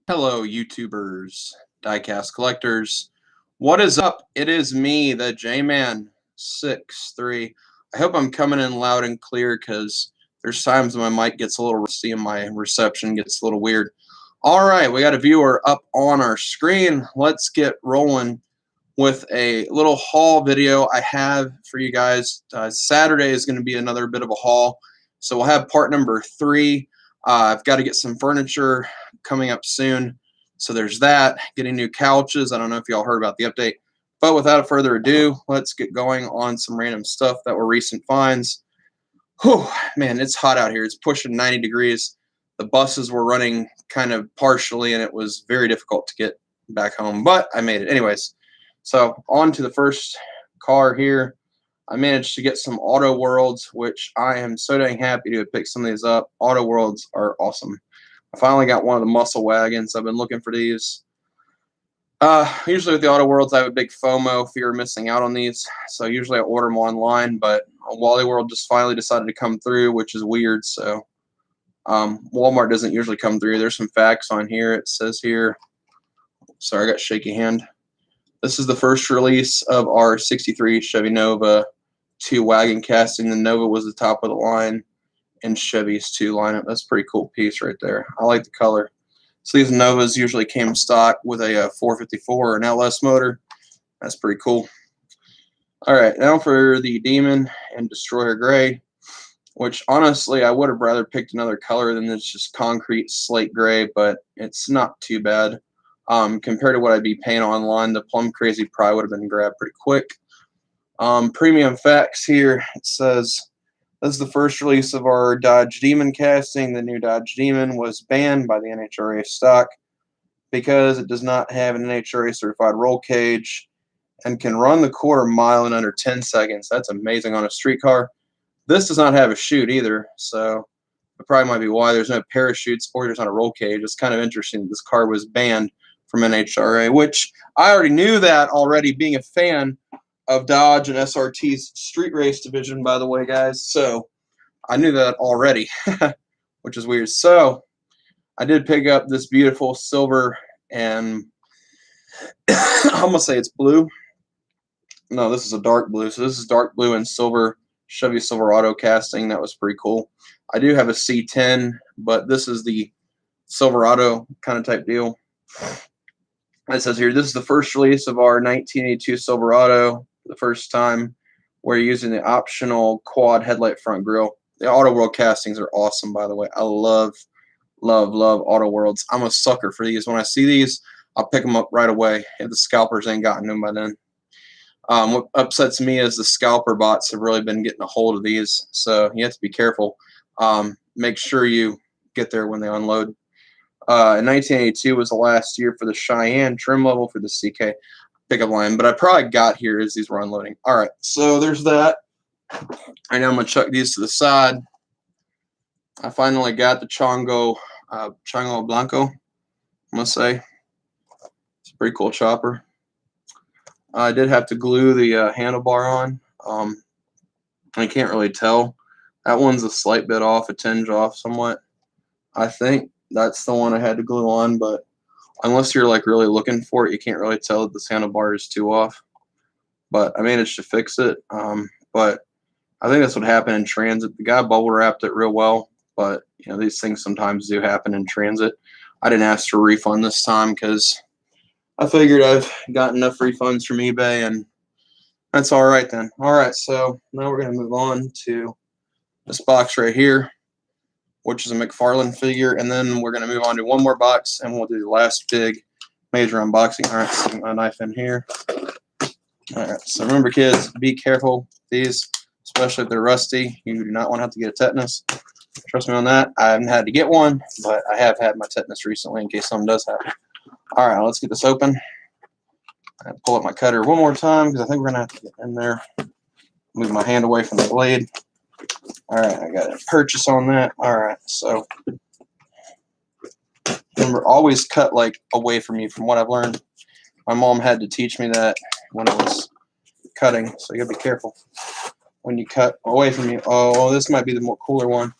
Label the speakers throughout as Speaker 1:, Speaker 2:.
Speaker 1: Hello, YouTubers, diecast collectors. What is up? It is me, the J-Man63. I hope I'm coming in loud and clear because there's times my mic gets a little rusty and my reception gets a little weird. All right, we got a viewer up on our screen. Let's get rolling with a little haul video I have for you guys. Saturday is going to be another bit of a haul, so we'll have part number 3. I've got to get some furniture coming up soon, so there's that. Getting new couches. I don't know if y'all heard about the update, but without further ado, let's get going on some random stuff that were recent finds. Whew, man, it's hot out here. It's pushing 90 degrees. The buses were running kind of partially, and it was very difficult to get back home, but I made it anyways. So on to the first car here. I managed to get some Auto Worlds, which I am so dang happy to pick some of these up. Auto Worlds are awesome. I finally got one of the muscle wagons. I've been looking for these. Usually with the Auto Worlds, I have a big FOMO, fear of missing out on these. So usually I order them online, but Wally World just finally decided to come through, which is weird. So Walmart doesn't usually come through. There's some facts on here. It says here, sorry, I got shaky hand. This is the first release of our 63 Chevy Nova 2 wagon casting. The Nova was the top of the line in Chevy's 2 lineup. That's a pretty cool piece right there. I like the color. So these Novas usually came stock with a 454 or an LS motor. That's pretty cool. All right, now for the Demon and Destroyer Gray, which honestly I would have rather picked another color than this just concrete slate gray, but it's not too bad. Compared to what I'd be paying online, the Plum Crazy probably would have been grabbed pretty quick. Premium facts here. It says this is the first release of our Dodge Demon casting. The new Dodge Demon was banned by the NHRA stock because it does not have an NHRA certified roll cage and can run the quarter mile in under 10 seconds. That's amazing on a street car. This does not have a chute either, so that probably might be why there's no parachutes or there's not a roll cage. It's kind of interesting that this car was banned from NHRA, which I already knew that already, being a fan of Dodge and SRT's street race division, by the way, guys. So I knew that already, which is weird. So I did pick up this beautiful silver and I'm going to say it's blue. No, this is a dark blue. So this is dark blue and silver Chevy Silverado casting. That was pretty cool. I do have a C10, but this is the Silverado kind of type deal. It says here, this is the first release of our 1982 Silverado, the first time we're using the optional quad headlight front grille. The Auto World castings are awesome, by the way. I love Auto Worlds. I'm a sucker for these. When I see these, I'll pick them up right away if the scalpers ain't gotten them by then. What upsets me is the scalper bots have really been getting a hold of these, so you have to be careful. Make sure you get there when they unload. In 1982 was the last year for the Cheyenne trim level for the CK pickup line, but I probably got here as these were unloading. All right, so there's that. Right now I'm going to chuck these to the side. I finally got the Chongo Blanco, I must say. It's a pretty cool chopper. I did have to glue the handlebar on. I can't really tell. That one's a slight bit off, a tinge off somewhat. I think that's the one I had to glue on, but unless you're like really looking for it, you can't really tell that this handlebar is too off. But I managed to fix it. But I think that's what happened in transit. The guy bubble wrapped it real well, but you know, these things sometimes do happen in transit. I didn't ask for a refund this time because I figured I've got enough refunds from eBay, and that's all right then. All right, so now we're going to move on to this box right here, which is a McFarlane figure, and then we're going to move on to one more box, and we'll do the last big major unboxing. All right, stick my knife in here. All right, so remember, kids, be careful with these, especially if they're rusty. You do not want to have to get a tetanus. Trust me on that. I haven't had to get one, but I have had my tetanus recently in case something does happen. All right, let's get this open. I pull up my cutter one more time because I think we're going to have to get in there. Move my hand away from the blade. All right, I got a purchase on that. All right, so remember, always cut like away from you. From what I've learned, my mom had to teach me that when I was cutting. So you gotta be careful when you cut away from you. Oh, this might be the more cooler one.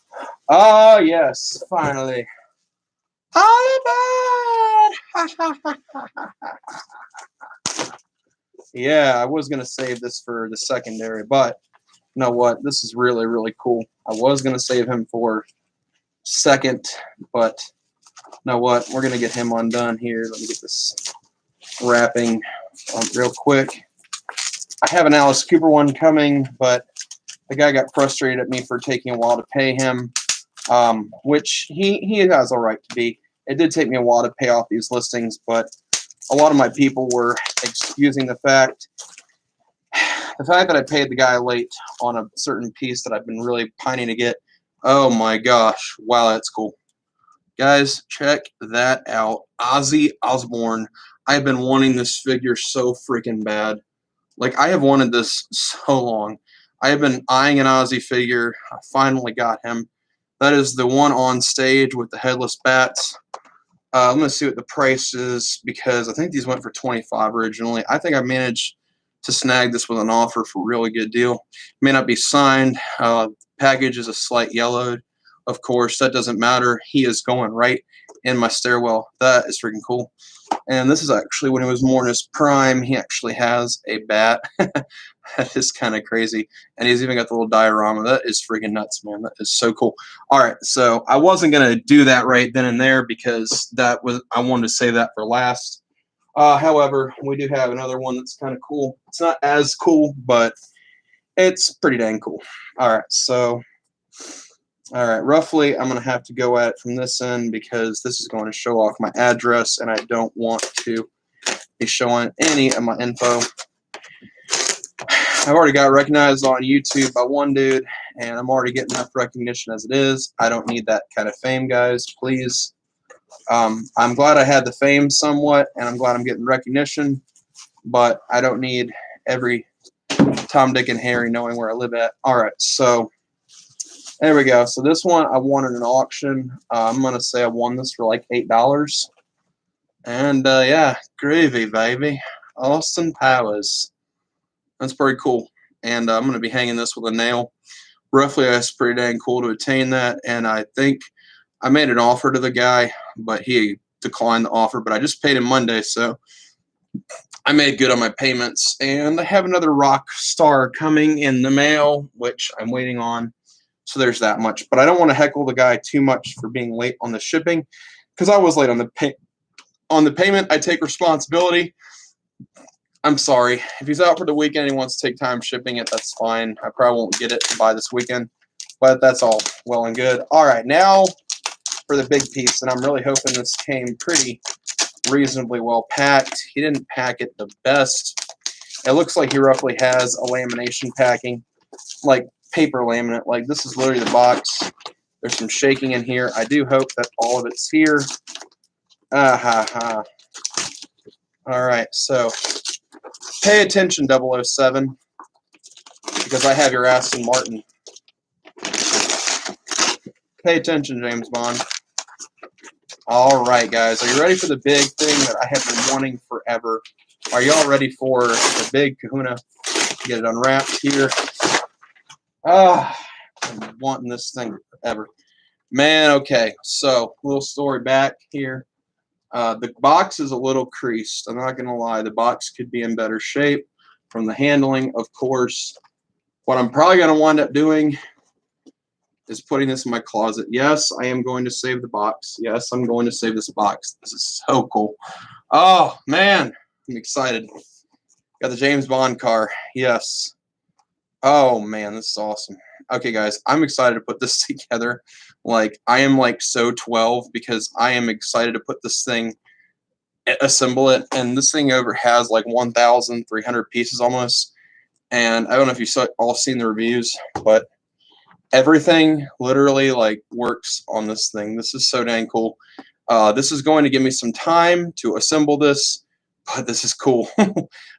Speaker 1: Oh yes, finally. Hollywood! Yeah, I was going to save this for the secondary, but you know what? This is really, really cool. I was going to save him for second, but you know what? We're going to get him undone here. Let me get this wrapping real quick. I have an Alice Cooper one coming, but the guy got frustrated at me for taking a while to pay him, which he has all right to be. It did take me a while to pay off these listings, but a lot of my people were excusing the fact that I paid the guy late on a certain piece that I've been really pining to get. Oh my gosh. Wow, that's cool. Guys, check that out. Ozzy Osbourne. I've been wanting this figure so freaking bad. Like, I have wanted this so long. I have been eyeing an Ozzy figure. I finally got him. That is the one on stage with the headless bats. I'm going to see what the price is because I think these went for $25 originally. I think I managed to snag this with an offer for a really good deal. May not be signed. Package is a slight yellowed. Of course, that doesn't matter. He is going right in my stairwell. That is freaking cool. And this is actually when he was more in his prime. He actually has a bat. That is kind of crazy. And he's even got the little diorama. That is freaking nuts, man. That is so cool. All right, so I wasn't going to do that right then and there because I wanted to save that for last. However, we do have another one that's kind of cool. It's not as cool, but it's pretty dang cool. All right, so... All right, roughly, I'm going to have to go at it from this end because this is going to show off my address, and I don't want to be showing any of my info. I've already got recognized on YouTube by one dude, and I'm already getting enough recognition as it is. I don't need that kind of fame, guys, please. I'm glad I had the fame somewhat, and I'm glad I'm getting recognition, but I don't need every Tom, Dick, and Harry knowing where I live at. All right, so... there we go. So this one I won at an auction. I'm going to say I won this for like $8. And yeah, gravy, baby. Austin Powers. That's pretty cool. And I'm going to be hanging this with a nail. Roughly, that's pretty dang cool to attain that. And I think I made an offer to the guy, but he declined the offer. But I just paid him Monday, so I made good on my payments. And I have another rock star coming in the mail, which I'm waiting on. So there's that much. But I don't want to heckle the guy too much for being late on the shipping because I was late on the payment. I take responsibility. I'm sorry. If he's out for the weekend and he wants to take time shipping it, that's fine. I probably won't get it by this weekend. But that's all well and good. All right, now for the big piece. And I'm really hoping this came pretty reasonably well packed. He didn't pack it the best. It looks like he roughly has a lamination packing, like paper laminate. Like, this is literally the box. There's some shaking in here. I do hope that all of it's here. All right, so pay attention, 007, because I have your Aston Martin. Pay attention, James Bond. All right, guys, are you ready for the big thing that I have been wanting forever? Are y'all ready for the big kahuna? Get it unwrapped here. I've been wanting this thing forever. Man, okay, so little story back here. The box is a little creased. I'm not going to lie. The box could be in better shape from the handling, of course. What I'm probably going to wind up doing is putting this in my closet. Yes, I am going to save the box. Yes, I'm going to save this box. This is so cool. Oh, man, I'm excited. Got the James Bond car. Yes. Oh, man, this is awesome. Okay, guys, I'm excited to put this together. Like, I am, like, so 12 because I am excited to put this thing, assemble it. And this thing over has, like, 1,300 pieces almost. And I don't know if you all seen the reviews, but everything literally, like, works on this thing. This is so dang cool. This is going to give me some time to assemble this. But this is cool.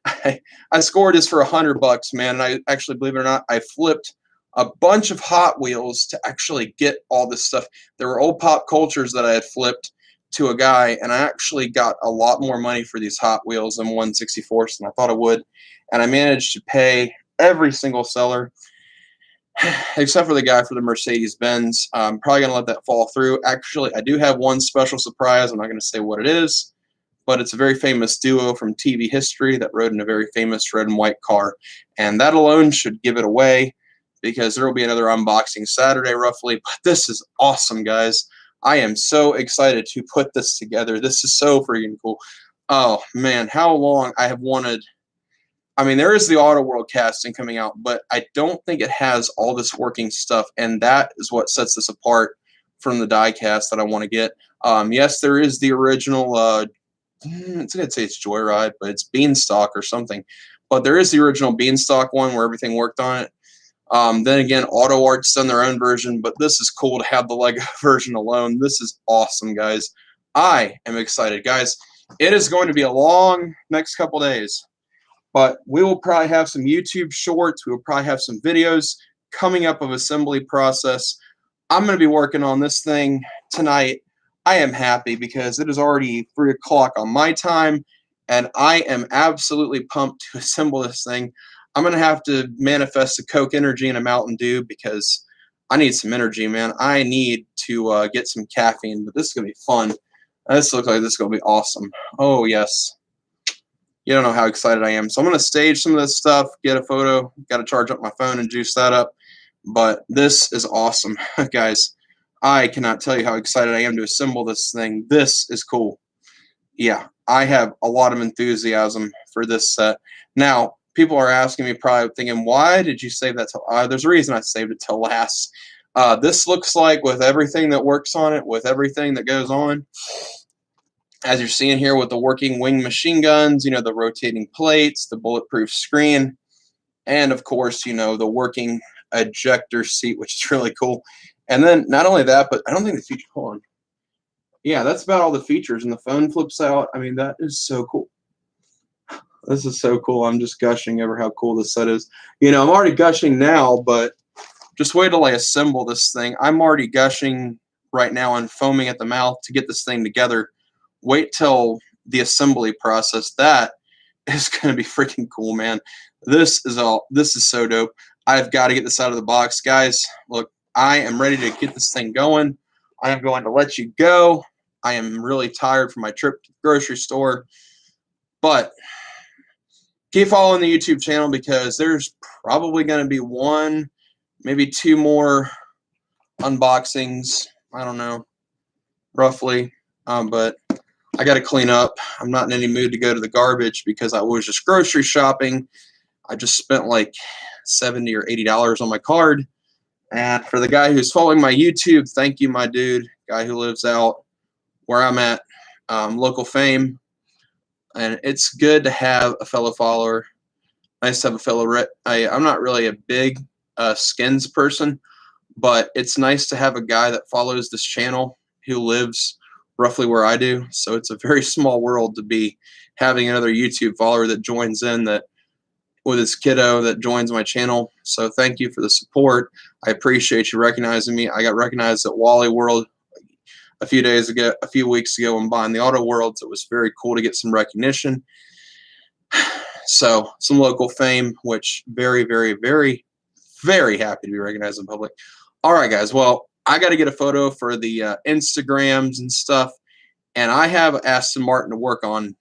Speaker 1: I scored this for $100, man. And I actually, believe it or not, I flipped a bunch of Hot Wheels to actually get all this stuff. There were old Pop Cultures that I had flipped to a guy, and I actually got a lot more money for these Hot Wheels than 1/64 than I thought I would. And I managed to pay every single seller. except for the guy for the Mercedes-Benz. I'm probably going to let that fall through. Actually, I do have one special surprise. I'm not going to say what it is, but it's a very famous duo from TV history that rode in a very famous red and white car. And that alone should give it away because there will be another unboxing Saturday roughly. But this is awesome, guys. I am so excited to put this together. This is so freaking cool. Oh, man, how long I have wanted. I mean, there is the Auto World casting coming out, but I don't think it has all this working stuff, and that is what sets this apart from the die cast that I want to get. Yes, there is the original, it's going to say it's Joyride, but it's Beanstalk or something. But there is the original Beanstalk one where everything worked on it. Then again, Auto Art's done their own version, but this is cool to have the Lego version alone. This is awesome, guys. I am excited. Guys, it is going to be a long next couple days. But we will probably have some YouTube shorts. We will probably have some videos coming up of assembly process. I'm going to be working on this thing tonight. I am happy because it is already 3 o'clock on my time, and I am absolutely pumped to assemble this thing. I'm going to have to manifest a Coke Energy and a Mountain Dew because I need some energy, man. I need to get some caffeine, but this is going to be fun. This looks like this is going to be awesome. Oh, yes. You don't know how excited I am. So I'm going to stage some of this stuff, get a photo, got to charge up my phone and juice that up. But this is awesome, guys. I cannot tell you how excited I am to assemble this thing. This is cool. Yeah, I have a lot of enthusiasm for this set. Now, people are asking me, probably thinking, why did you save that till there's a reason I saved it till last. This looks like, with everything that works on it, with everything that goes on, as you're seeing here with the working wing machine guns, you know, the rotating plates, the bulletproof screen, and of course, you know, the working ejector seat, which is really cool. And then not only that, but I don't think the feature, hold on. Yeah, that's about all the features. And the phone flips out. I mean, that is so cool. This is so cool. I'm just gushing over how cool this set is. You know, I'm already gushing now, but just wait till I assemble this thing. I'm already gushing right now and foaming at the mouth to get this thing together. Wait till the assembly process. That is going to be freaking cool, man. This is so dope. I've got to get this out of the box, guys. Look, I am ready to get this thing going. I am going to let you go. I am really tired from my trip to the grocery store, but keep following the YouTube channel because there's probably going to be 1, maybe 2 more unboxings. I don't know, roughly, but I got to clean up. I'm not in any mood to go to the garbage because I was just grocery shopping. I just spent like $70 or $80 on my card. And for the guy who's following my YouTube, thank you, my dude, guy who lives out where I'm at, local fame. And it's good to have a fellow follower. Nice to have a fellow. I'm not really a big skins person, but it's nice to have a guy that follows this channel who lives roughly where I do. So it's a very small world to be having another YouTube follower that joins in that with his kiddo that joins my channel. So thank you for the support. I appreciate you recognizing me. I got recognized at Wally World a few weeks ago when buying the Auto World. So it was very cool to get some recognition. So some local fame, which very, very, very, very happy to be recognized in public. All right, guys. Well, I got to get a photo for the Instagrams and stuff. And I have Aston Martin to work on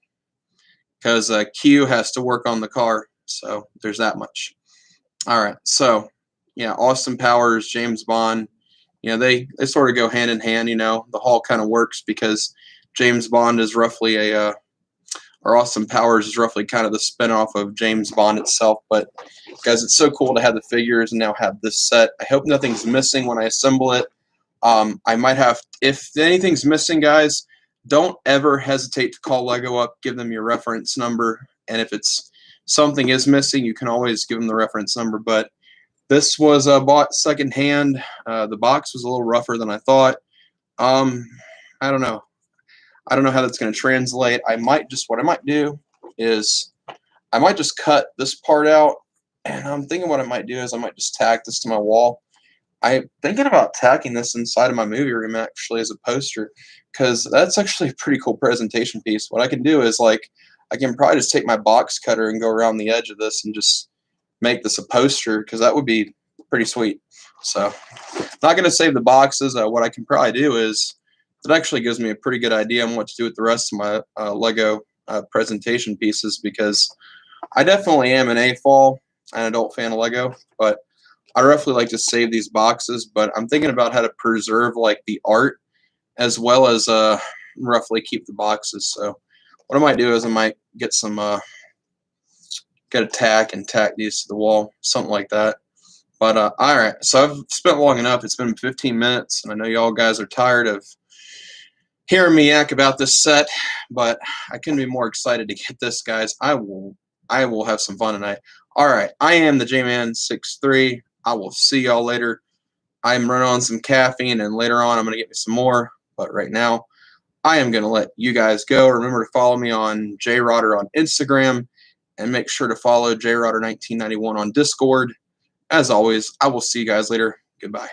Speaker 1: because Q has to work on the car. So there's that much. All right. So, yeah, Austin Powers, James Bond, you know, they sort of go hand in hand. You know, the Hall kind of works because James Bond is roughly or Austin Powers is roughly kind of the spinoff of James Bond itself. But, guys, it's so cool to have the figures and now have this set. I hope nothing's missing when I assemble it. I might have, if anything's missing, guys, don't ever hesitate to call Lego up, give them your reference number. And if it's something is missing, you can always give them the reference number. But this was bought secondhand. The box was a little rougher than I thought. I don't know. I don't know how that's going to translate. What I might do is I might just cut this part out. And I'm thinking what I might do is I might just tack this to my wall. I'm thinking about tacking this inside of my movie room actually as a poster because that's actually a pretty cool presentation piece. What I can do is like I can probably just take my box cutter and go around the edge of this and just make this a poster because that would be pretty sweet. So not going to save the boxes. What I can probably do is it actually gives me a pretty good idea on what to do with the rest of my Lego presentation pieces, because I definitely am an AFOL, an adult fan of Lego, but I roughly like to save these boxes. But I'm thinking about how to preserve like the art as well as roughly keep the boxes. So what I might do is I might get some get a tack and tack these to the wall, something like that. But all right, so I've spent long enough. It's been 15 minutes, and I know y'all guys are tired of hearing me yak about this set, but I couldn't be more excited to get this, guys. I will have some fun tonight. All right, I am the J-Man63. I will see y'all later. I'm running on some caffeine, and later on I'm going to get me some more. But right now, I am going to let you guys go. Remember to follow me on JRotter on Instagram, and make sure to follow JRotter1991 on Discord. As always, I will see you guys later. Goodbye.